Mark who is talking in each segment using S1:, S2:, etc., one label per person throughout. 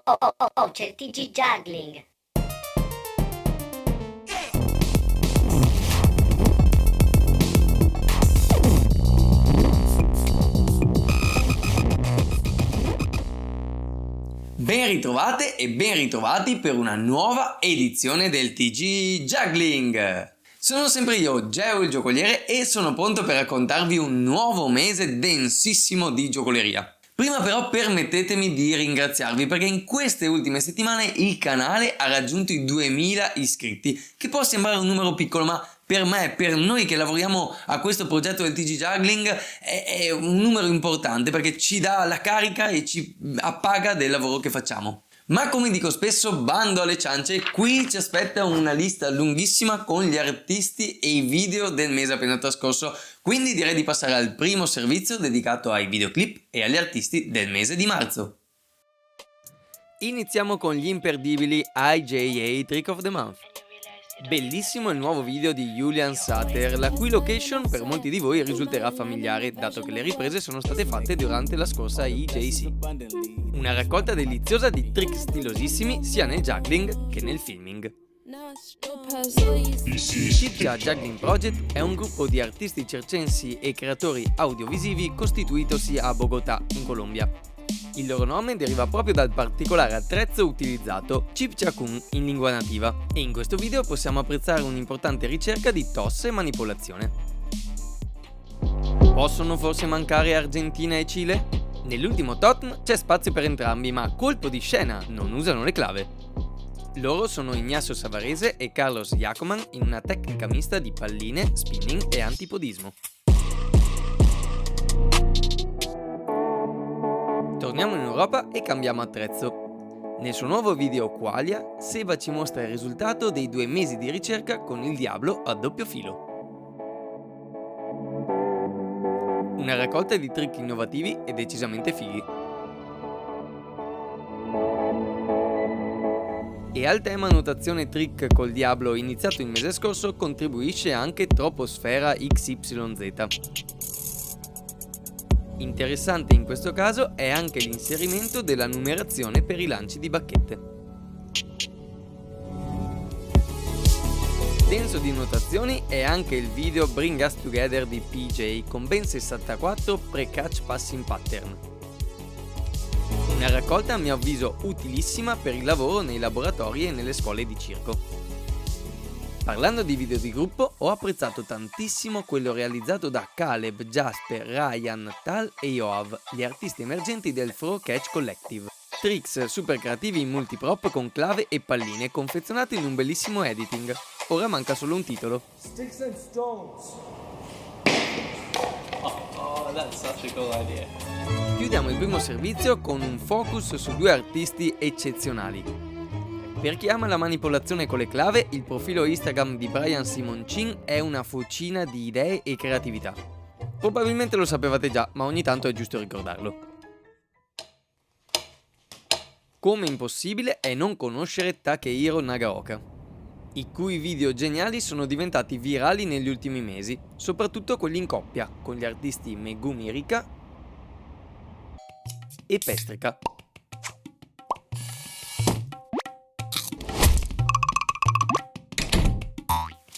S1: Oh, c'è il TG Juggling.
S2: Ben ritrovate e ben ritrovati per una nuova edizione del TG Juggling. Sono sempre io, Geo il giocoliere, e sono pronto per raccontarvi un nuovo mese densissimo di giocoleria. Prima però permettetemi di ringraziarvi perché in queste ultime settimane il canale ha raggiunto i 2000 iscritti, che può sembrare un numero piccolo, ma per me, per noi che lavoriamo a questo progetto del TG Juggling, è un numero importante perché ci dà la carica e ci appaga del lavoro che facciamo. Ma come dico spesso, bando alle ciance, qui ci aspetta una lista lunghissima con gli artisti e i video del mese appena trascorso, quindi direi di passare al primo servizio dedicato ai videoclip e agli artisti del mese di marzo. Iniziamo con gli imperdibili IJA Trick of the Month. Bellissimo il nuovo video di Julian Sutter, la cui location per molti di voi risulterà familiare, dato che le riprese sono state fatte durante la scorsa EJC. Una raccolta deliziosa di trick stilosissimi sia nel juggling che nel filming. Chipcha Juggling Project è un gruppo di artisti circensi e creatori audiovisivi costituitosi a Bogotà, in Colombia. Il loro nome deriva proprio dal particolare attrezzo utilizzato, Chipchakun in lingua nativa, e in questo video possiamo apprezzare un'importante ricerca di tosse e manipolazione. Possono forse mancare Argentina e Cile? Nell'ultimo totem c'è spazio per entrambi, ma a colpo di scena non usano le clave. Loro sono Ignacio Savarese e Carlos Jacoman in una tecnica mista di palline, spinning e antipodismo. Torniamo in Europa e cambiamo attrezzo. Nel suo nuovo video Qualia, Seba ci mostra il risultato dei 2 mesi di ricerca con il Diablo a doppio filo. Una raccolta di trick innovativi e decisamente fighi. E al tema notazione trick col Diablo iniziato il mese scorso contribuisce anche Troposfera XYZ. Interessante in questo caso è anche l'inserimento della numerazione per i lanci di bacchette. Denso di notazioni è anche il video Bring Us Together di PJ con ben 64 pre-catch passing pattern. Una raccolta a mio avviso utilissima per il lavoro nei laboratori e nelle scuole di circo. Parlando di video di gruppo, ho apprezzato tantissimo quello realizzato da Caleb, Jasper, Ryan, Tal e Yoav, gli artisti emergenti del Throw Catch Collective. Tricks super creativi in multiprop con clave e palline confezionati in un bellissimo editing. Ora manca solo un titolo.
S3: Sticks and stones.
S4: Oh, that's such a cool idea.
S2: Chiudiamo il primo servizio con un focus su 2 artisti eccezionali. Per chi ama la manipolazione con le clave, il profilo Instagram di Brian Simoncin è una fucina di idee e creatività. Probabilmente lo sapevate già, ma ogni tanto è giusto ricordarlo. Come impossibile è non conoscere Takehiro Nagaoka, i cui video geniali sono diventati virali negli ultimi mesi, soprattutto quelli in coppia, con gli artisti Megumi Rika e Pestrica.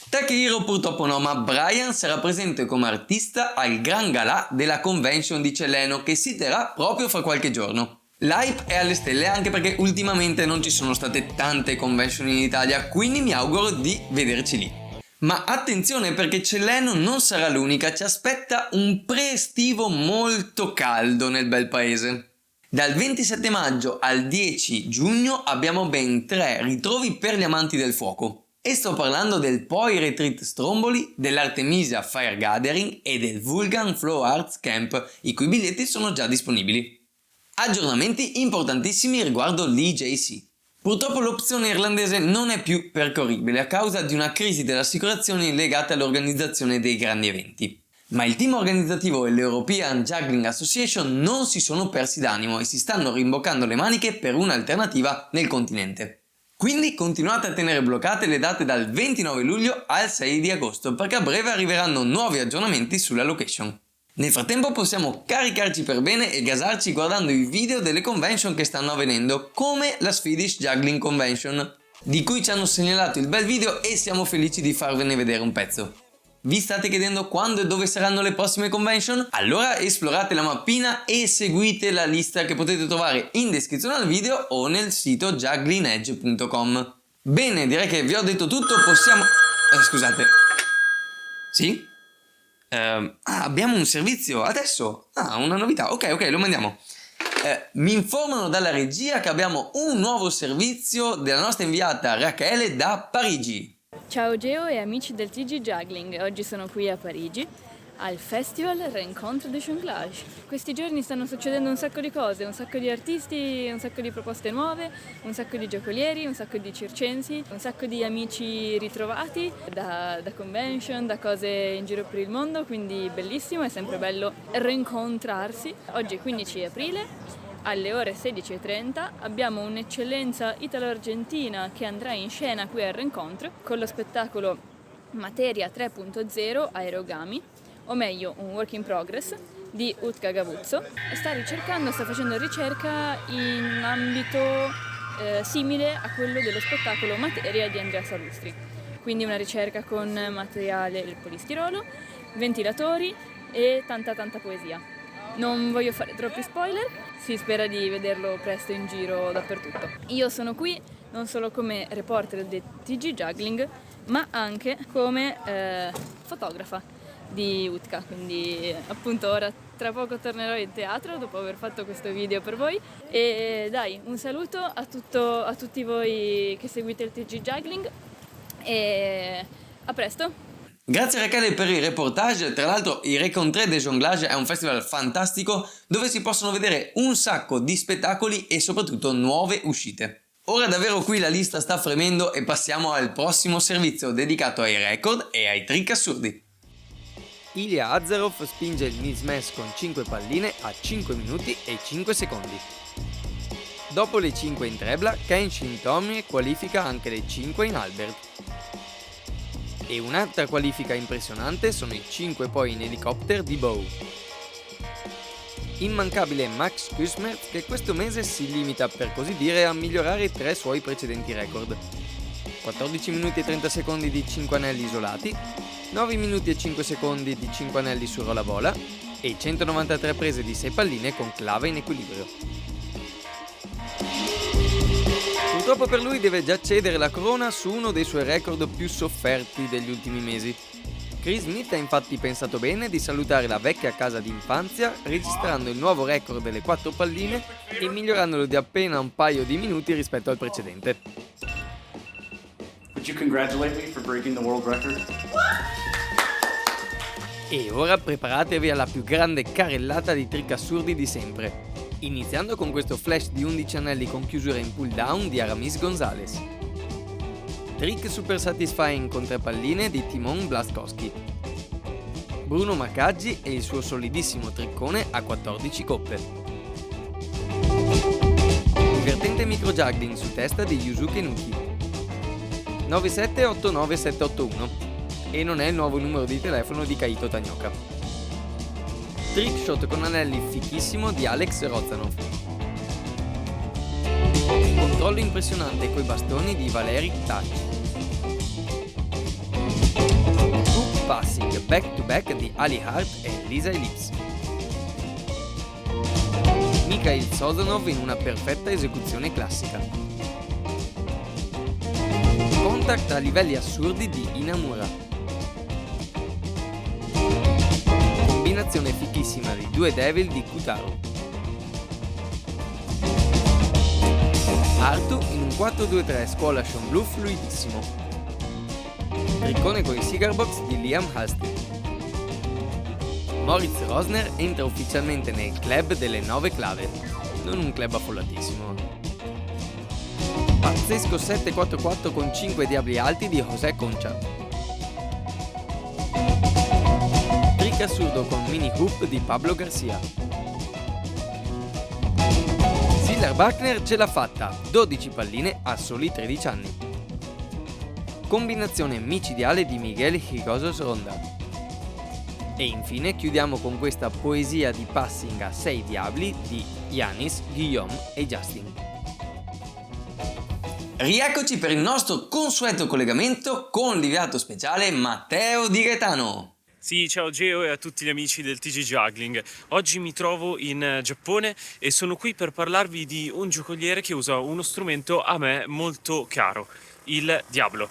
S2: Takehiro purtroppo no, ma Brian sarà presente come artista al Gran Galà della convention di Celleno che si terrà proprio fra qualche giorno. L'hype è alle stelle anche perché ultimamente non ci sono state tante convention in Italia, quindi mi auguro di vederci lì. Ma attenzione perché Celleno non sarà l'unica, ci aspetta un pre-estivo molto caldo nel bel paese. Dal 27 maggio al 10 giugno abbiamo ben 3 ritrovi per gli amanti del fuoco. E sto parlando del Poi Retreat Stromboli, dell'Artemisia Fire Gathering e del Vulcan Flow Arts Camp, i cui biglietti sono già disponibili. Aggiornamenti importantissimi riguardo l'EJC. Purtroppo l'opzione irlandese non è più percorribile a causa di una crisi delle assicurazioni legate all'organizzazione dei grandi eventi. Ma il team organizzativo e l'European Juggling Association non si sono persi d'animo e si stanno rimboccando le maniche per un'alternativa nel continente. Quindi continuate a tenere bloccate le date dal 29 luglio al 6 di agosto perché a breve arriveranno nuovi aggiornamenti sulla location. Nel frattempo possiamo caricarci per bene e gasarci guardando i video delle convention che stanno avvenendo, come la Swedish Juggling Convention, di cui ci hanno segnalato il bel video e siamo felici di farvene vedere un pezzo. Vi state chiedendo quando e dove saranno le prossime convention? Allora esplorate la mappina e seguite la lista che potete trovare in descrizione al video o nel sito jugglingedge.com. Bene, direi che vi ho detto tutto, possiamo... scusate. Sì? Abbiamo un servizio adesso. Una novità. Ok, lo mandiamo. Mi informano dalla regia che abbiamo un nuovo servizio della nostra inviata Rachele da Parigi.
S3: Ciao Geo e amici del TG Juggling, oggi sono qui a Parigi al Festival Rencontre de Jonglage. Questi giorni stanno succedendo un sacco di cose, un sacco di artisti, un sacco di proposte nuove, un sacco di giocolieri, un sacco di circensi, un sacco di amici ritrovati da convention, da cose in giro per il mondo, quindi bellissimo, è sempre bello rincontrarsi. Oggi è 15 aprile. Alle ore 16:30 abbiamo un'eccellenza italo-argentina che andrà in scena qui al Rencontre con lo spettacolo Materia 3.0 Aerogami, o meglio un work in progress, di Utka Gavuzzo. Sta facendo ricerca in un ambito simile a quello dello spettacolo Materia di Andrea Salustri. Quindi una ricerca con materiale del polistirolo, ventilatori e tanta poesia. Non voglio fare troppi spoiler, si spera di vederlo presto in giro dappertutto. Io sono qui non solo come reporter del TG Juggling, ma anche come fotografa di Utka, quindi appunto ora tra poco tornerò in teatro dopo aver fatto questo video per voi e dai, un saluto a tutti voi che seguite il TG Juggling e a presto!
S2: Grazie Rachele per il reportage. Tra l'altro il Rencontre de Jonglage è un festival fantastico dove si possono vedere un sacco di spettacoli e soprattutto nuove uscite. Ora davvero qui la lista sta fremendo e passiamo al prossimo servizio dedicato ai record e ai trick assurdi.
S5: Ilya Azarov spinge il mismatch con 5 palline a 5 minuti e 5 secondi. Dopo le 5 in trebla, Kenshin Tommy qualifica anche le 5 in Albert. E un'altra qualifica impressionante sono i 5 poi in elicottero di Bow. Immancabile Max Kusmert che questo mese si limita per così dire a migliorare 3 suoi precedenti record. 14 minuti e 30 secondi di 5 anelli isolati, 9 minuti e 5 secondi di 5 anelli su rollavola e 193 prese di 6 palline con clave in equilibrio. Purtroppo per lui deve già cedere la corona su uno dei suoi record più sofferti degli ultimi mesi. Chris Smith ha infatti pensato bene di salutare la vecchia casa d'infanzia registrando il nuovo record delle 4 palline e migliorandolo di appena un paio di minuti rispetto al precedente.
S6: Would you congratulate me for breaking the world record?
S5: E ora preparatevi alla più grande carrellata di trick assurdi di sempre. Iniziando con questo flash di 11 anelli con chiusura in pull down di Aramis Gonzalez. Trick super satisfying con 3 palline di Timon Blaskowski. Bruno Macaggi e il suo solidissimo triccone a 14 coppe. Divertente micro juggling su testa di Yusuke Nuki. 9789781 e non è il nuovo numero di telefono di Kaito Tanioka. Trickshot con anelli fichissimo di Alex Rozanov. Controllo impressionante coi bastoni di Valery Touch. Hook passing back to back di Ali Hart e Lisa Ellipse. Mikhail Sozonov in una perfetta esecuzione classica. Contact a livelli assurdi di Inamura. Combinazione fichissima di 2 Devil di Kutaro. Artu in un 4-2-3 scuola Sean Bluff fluidissimo. Triccone con i cigar box di Liam Halstead. Moritz Rosner entra ufficialmente nel club delle 9 clave, non un club affollatissimo. Pazzesco 7-4-4 con 5 diabli alti di José Concha. Trick assurdo con mini hoop di Pablo Garcia. Ziller Buckner ce l'ha fatta, 12 palline a soli 13 anni. Combinazione micidiale di Miguel Higosos Ronda. E infine chiudiamo con questa poesia di passing a 6 diabli di Yanis, Guillaume e Justin.
S2: Rieccoci per il nostro consueto collegamento con l'inviato speciale Matteo Di Gaetano.
S7: Sì, ciao Geo e a tutti gli amici del TG Juggling. Oggi mi trovo in Giappone e sono qui per parlarvi di un giocoliere che usa uno strumento a me molto caro, il Diablo.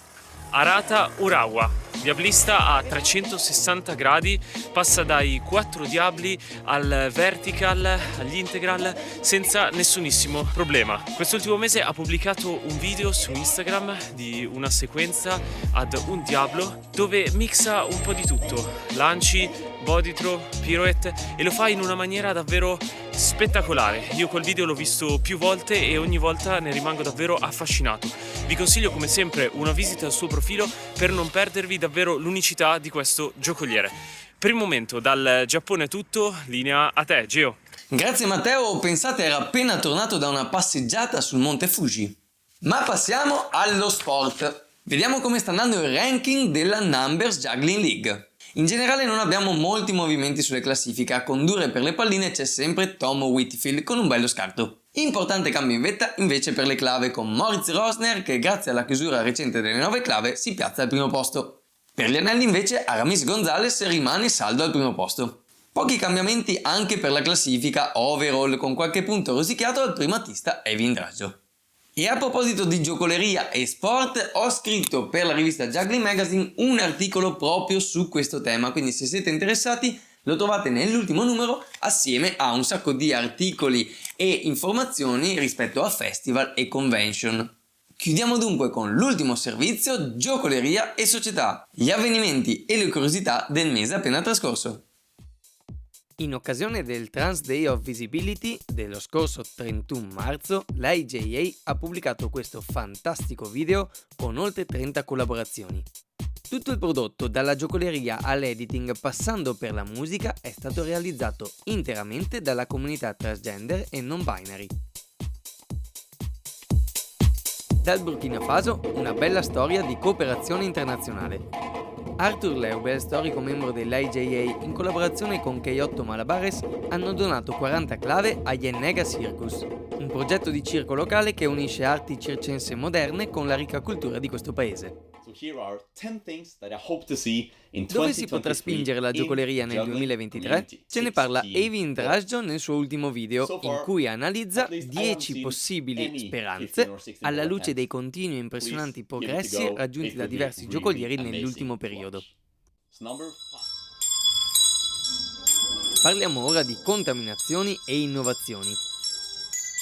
S7: Arata Urawa, diablista a 360 gradi, passa dai 4 diabli al vertical, agli integral, senza nessunissimo problema. Quest'ultimo mese ha pubblicato un video su Instagram di una sequenza ad un diablo dove mixa un po' di tutto, lanci, body throw, pirouette, e lo fa in una maniera davvero spettacolare. Io quel video l'ho visto più volte e ogni volta ne rimango davvero affascinato. Vi consiglio come sempre una visita al suo profilo per non perdervi davvero l'unicità di questo giocoliere. Per il momento dal Giappone è tutto, linea a te Geo.
S2: Grazie Matteo, pensate era appena tornato da una passeggiata sul Monte Fuji. Ma passiamo allo sport. Vediamo come sta andando il ranking della Numbers Juggling League. In generale non abbiamo molti movimenti sulle classifiche, a condurre per le palline c'è sempre Tom Whitfield con un bello scarto. Importante cambio in vetta invece per le clave con Moritz Rosner che grazie alla chiusura recente delle 9 clave si piazza al primo posto. Per gli anelli invece Aramis Gonzalez rimane saldo al primo posto. Pochi cambiamenti anche per la classifica overall con qualche punto rosicchiato al primatista Evin Draggio. E a proposito di giocoleria e sport, ho scritto per la rivista Juggling Magazine un articolo proprio su questo tema, quindi se siete interessati lo trovate nell'ultimo numero assieme a un sacco di articoli e informazioni rispetto a festival e convention. Chiudiamo dunque con l'ultimo servizio, giocoleria e società, gli avvenimenti e le curiosità del mese appena trascorso.
S5: In occasione del Trans Day of Visibility dello scorso 31 marzo, l'IJA ha pubblicato questo fantastico video con oltre 30 collaborazioni. Tutto il prodotto, dalla giocoleria all'editing passando per la musica, è stato realizzato interamente dalla comunità transgender e non binary. Dal Burkina Faso, una bella storia di cooperazione internazionale. Arthur Leubel, storico membro dell'IJA, in collaborazione con K8 Malabares, hanno donato 40 clave a Yennega Circus, un progetto di circo locale che unisce arti circense moderne con la ricca cultura di questo paese. Dove si potrà spingere la giocoleria nel 2023? Ce ne parla Evin Draggio nel suo ultimo video, in cui analizza 10 possibili speranze alla luce dei continui e impressionanti progressi raggiunti da diversi giocolieri nell'ultimo periodo. Parliamo ora di contaminazioni e innovazioni.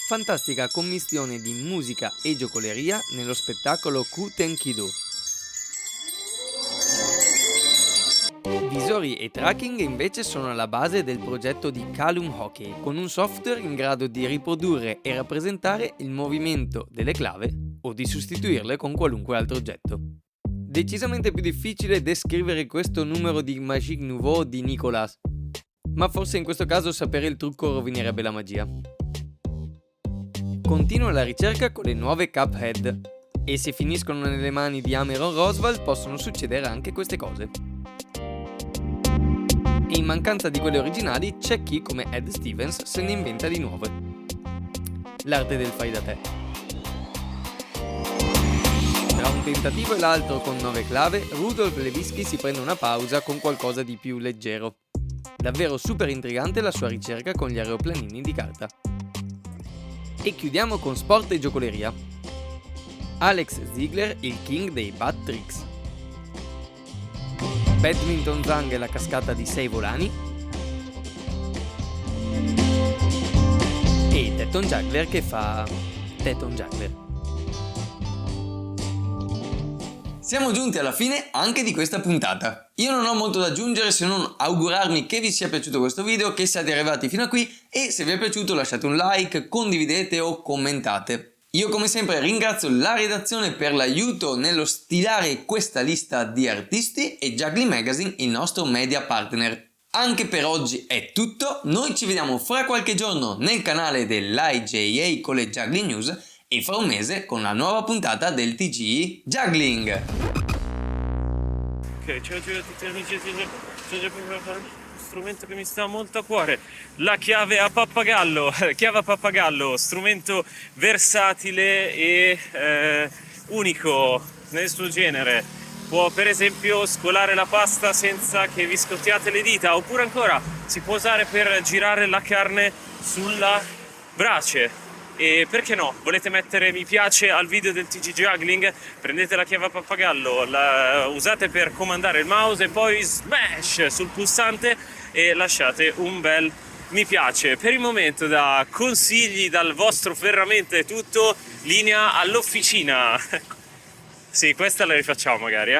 S5: Fantastica commistione di musica e giocoleria nello spettacolo Kuten Kido. Visori e tracking invece sono alla base del progetto di Calum Hockey, con un software in grado di riprodurre e rappresentare il movimento delle clave o di sostituirle con qualunque altro oggetto. Decisamente più difficile descrivere questo numero di Magique Nouveau di Nicolas, ma forse in questo caso sapere il trucco rovinerebbe la magia. Continua la ricerca con le nuove Cuphead, e se finiscono nelle mani di Ameron Roswell possono succedere anche queste cose. E in mancanza di quelle originali c'è chi, come Ed Stevens, se ne inventa di nuove. L'arte del fai da te. Tra un tentativo e l'altro con 9 clave, Rudolf Lewicki si prende una pausa con qualcosa di più leggero. Davvero super intrigante la sua ricerca con gli aeroplanini di carta. E chiudiamo con sport e giocoleria. Alex Ziegler, il king dei bad tricks. Badminton Zhang e la cascata di 6 volani. E Teton Juggler che fa Teton Juggler.
S2: Siamo giunti alla fine anche di questa puntata. Io non ho molto da aggiungere se non augurarmi che vi sia piaciuto questo video, che siate arrivati fino a qui e se vi è piaciuto lasciate un like, condividete o commentate. Io come sempre ringrazio la redazione per l'aiuto nello stilare questa lista di artisti e Juggling Magazine, il nostro media partner. Anche per oggi è tutto, noi ci vediamo fra qualche giorno nel canale dell'IJA con le Juggling News e fra un mese con la nuova puntata del TG Juggling.
S7: Ok, ciao a tutti amici. Sto già per fare uno strumento che mi sta molto a cuore, la chiave a pappagallo. Chiave a pappagallo, strumento versatile e unico nel suo genere. Può per esempio scolare la pasta senza che vi scottiate le dita, oppure ancora si può usare per girare la carne sulla brace. E perché no? Volete mettere mi piace al video del TG Juggling? Prendete la chiave a pappagallo, la usate per comandare il mouse e poi smash sul pulsante e lasciate un bel mi piace. Per il momento, da consigli dal vostro Ferramenta è tutto, linea all'officina. Sì, questa la rifacciamo magari,